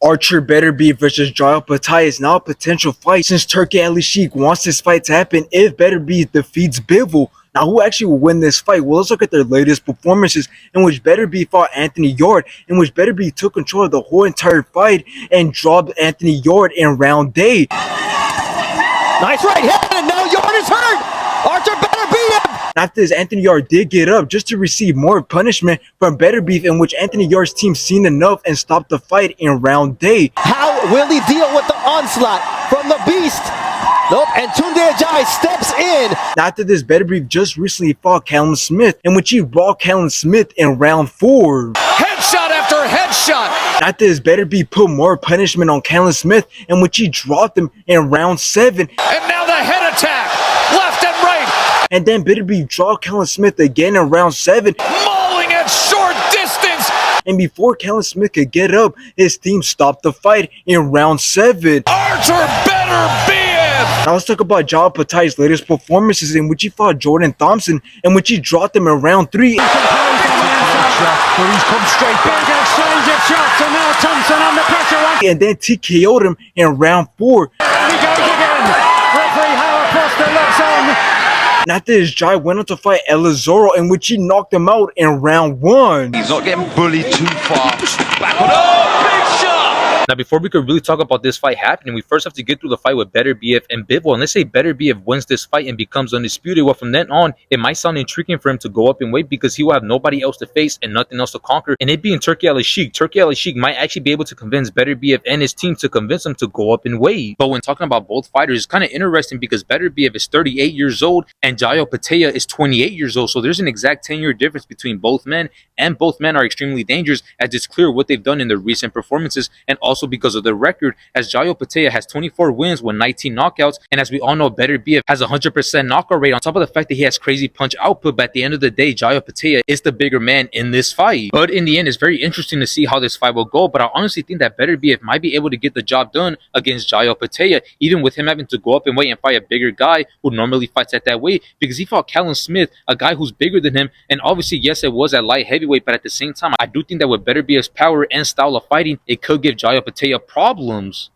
Artur Beterbiev versus Opetaia is now a potential fight since Turkey Ali Sheikh wants this fight to happen if Beterbiev defeats Bivol. Now, who actually will win this fight? Well, let's look at their latest performances, in which Beterbiev fought Anthony Yarde, in which Beterbiev took control of the whole entire fight and dropped Anthony Yarde in round A. Nice right hand, and now Yarde is hurt! Artur Beterbiev! After this, Anthony Yarde did get up just to receive more punishment from Beterbiev, in which Anthony Yarde's team seen enough and stopped the fight in round A. How will he deal with the onslaught from the beast? Nope, and Tunde Ajayi steps in. After this, Beterbiev just recently fought Callum Smith, in which he rocked Callum Smith in round 4. Headshot after headshot. After this, Beterbiev put more punishment on Callum Smith, in which he dropped him in round 7. And now the head attack, left and right. And then Beterbiev dropped Callum Smith again in round 7. Mauling at short distance. And before Callum Smith could get up, his team stopped the fight in round 7. Artur Beterbiev. Now let's talk about Opetaia's latest performances, in which he fought Jordan Thompson, in which he dropped him in round 3. But he's come straight back. Exchange of shots, and now Thompson under pressure. And then TKO'd him in round 4. And he goes again. Referee Howard Foster looks on. And after this, Jai went on to fight Elizoro, in which he knocked him out in round 1. He's not getting bullied too far. Back on. Oh, big shot! Now, before we could really talk about this fight happening, we first have to get through the fight with Beterbiev and Bivol. And let's say Beterbiev wins this fight and becomes undisputed. Well, from then on, it might sound intriguing for him to go up in weight because he will have nobody else to face and nothing else to conquer. And it being Turkey Ali Sheikh might actually be able to convince Beterbiev and his team to convince him to go up in weight. But when talking about both fighters, it's kind of interesting because Beterbiev is 38 years old and Opetaia is 28 years old. So there's an exact 10-year difference between both men, and both men are extremely dangerous, as it's clear what they've done in their recent performances, and also because of their record, as Opetaia has 24 wins with 19 knockouts, and as we all know, Beterbiev has a 100% knockout rate, on top of the fact that he has crazy punch output. But at the end of the day, Opetaia is the bigger man in this fight. But in the end, it's very interesting to see how this fight will go, but I honestly think that Beterbiev might be able to get the job done against Opetaia, even with him having to go up and weight and fight a bigger guy who normally fights at that weight, because he fought Callum Smith, a guy who's bigger than him, and obviously, yes, it was at light heavyweight, but at the same time, I do think that with Beterbiev's power and style of fighting, it could give Opetaia problems.